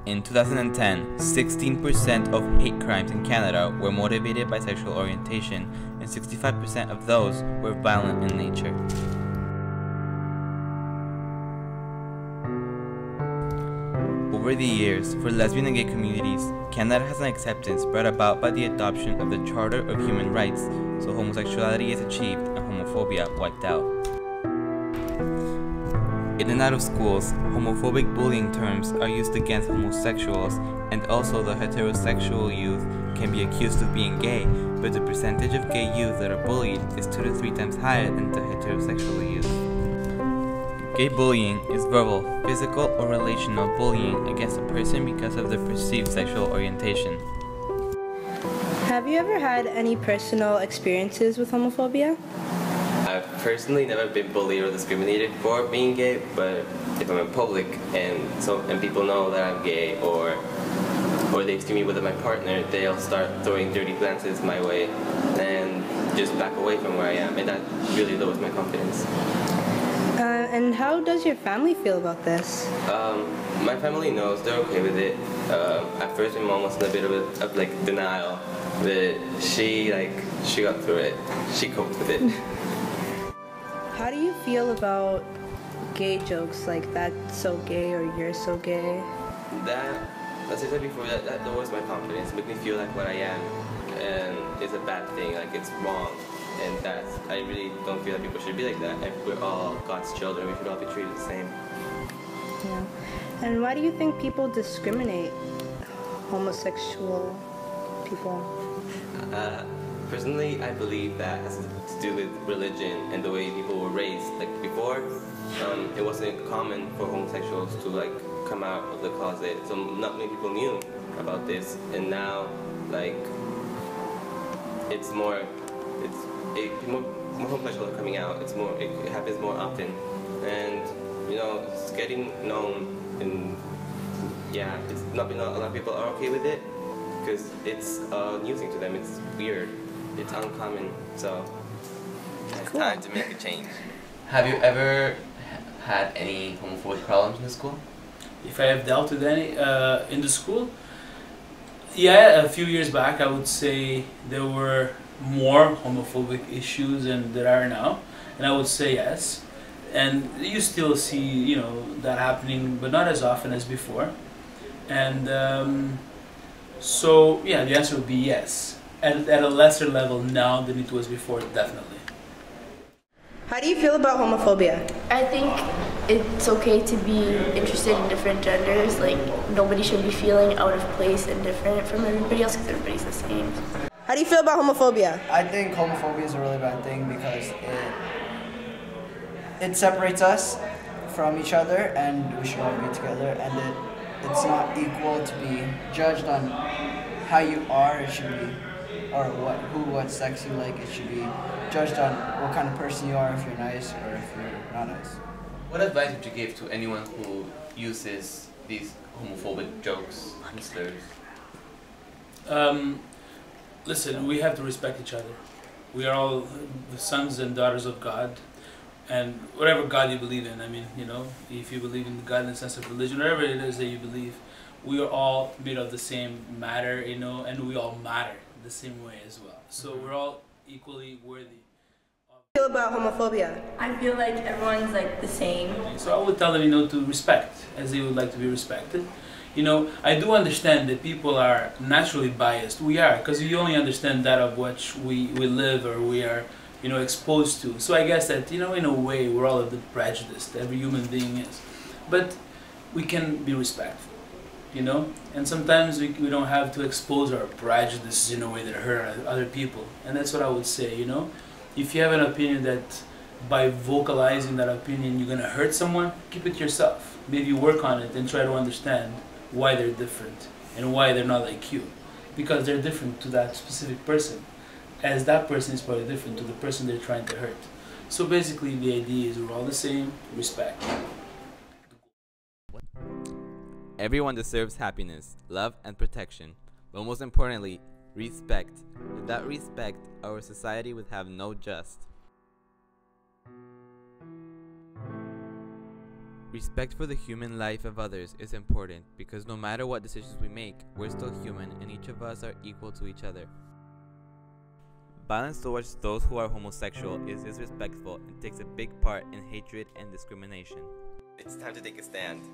In 2010, 16% of hate crimes in Canada were motivated by sexual orientation, and 65% of those were violent in nature. Over the years, for lesbian and gay communities, Canada has an acceptance brought about by the adoption of the Charter of Human Rights, so homosexuality is achieved and homophobia wiped out. In and out of schools, homophobic bullying terms are used against homosexuals, and also the heterosexual youth can be accused of being gay, but the percentage of gay youth that are bullied is 2 to 3 times higher than the heterosexual youth. Gay bullying is verbal, physical, or relational bullying against a person because of their perceived sexual orientation. Have you ever had any personal experiences with homophobia? I've personally never been bullied or discriminated for being gay, but if I'm in public and people know that I'm gay or they see me with my partner, they'll start throwing dirty glances my way and just back away from where I am, and that really lowers my confidence. And how does your family feel about this? My family knows, they're okay with it. At first my mom was in a bit of like denial, but she got through it. She coped with it. How do you feel about gay jokes like "that's so gay" or "you're so gay"? As I said before, that lowers my confidence, makes me feel like what I am, and it's a bad thing, like it's wrong. And I really don't feel that people should be like that. We're all God's children, we should all be treated the same. Yeah. And why do you think people discriminate homosexual people? Personally, I believe that has to do with religion and the way people were raised. Like before, it wasn't common for homosexuals to like come out of the closet, so not many people knew about this. And now, like, more homosexuals are coming out. It happens more often, and it's getting known. And yeah, a lot of people are okay with it because it's amusing to them. It's weird. It's uncommon. So it's time to make a change. Have you ever had any homophobic problems in the school? If I have dealt with any in the school, yeah, a few years back I would say there were more homophobic issues than there are now, and I would say yes. And you still see, that happening, but not as often as before. And so, yeah, the answer would be yes. At a lesser level now than it was before, definitely. How do you feel about homophobia? I think it's okay to be interested in different genders. Like, nobody should be feeling out of place and different from everybody else because everybody's the same. How do you feel about homophobia? I think homophobia is a really bad thing because it separates us from each other, and we should all be together, and it's not equal to be judged on how you are. It should be, or what sex you like. It should be judged on what kind of person you are, if you're nice or if you're not nice. What advice would you give to anyone who uses these homophobic jokes and slurs? Listen, we have to respect each other. We are all the sons and daughters of God, and whatever God you believe in, if you believe in God in the sense of religion, whatever it is that you believe, we are all made of the same matter, and we all matter the same way as well. So we're all equally worthy. How do you feel about homophobia? I feel like everyone's like the same. So I would tell them, to respect as they would like to be respected. I do understand that people are naturally biased. We are, because we only understand that of which we live or we are, exposed to. So I guess that, in a way, we're all a bit prejudiced. Every human being is. But we can be respectful, And sometimes we don't have to expose our prejudices in a way that hurt other people. And that's what I would say, If you have an opinion that by vocalizing that opinion you're going to hurt someone, keep it to yourself. Maybe work on it and try to understand why they're different and why they're not like you, because they're different to that specific person, as that person is probably different to the person they're trying to hurt. So basically the idea is we're all the same, respect. Everyone deserves happiness, love, and protection, but most importantly, respect. Without respect, our society would have no just. Respect for the human life of others is important because no matter what decisions we make, we're still human and each of us are equal to each other. Violence towards those who are homosexual is disrespectful and takes a big part in hatred and discrimination. It's time to take a stand.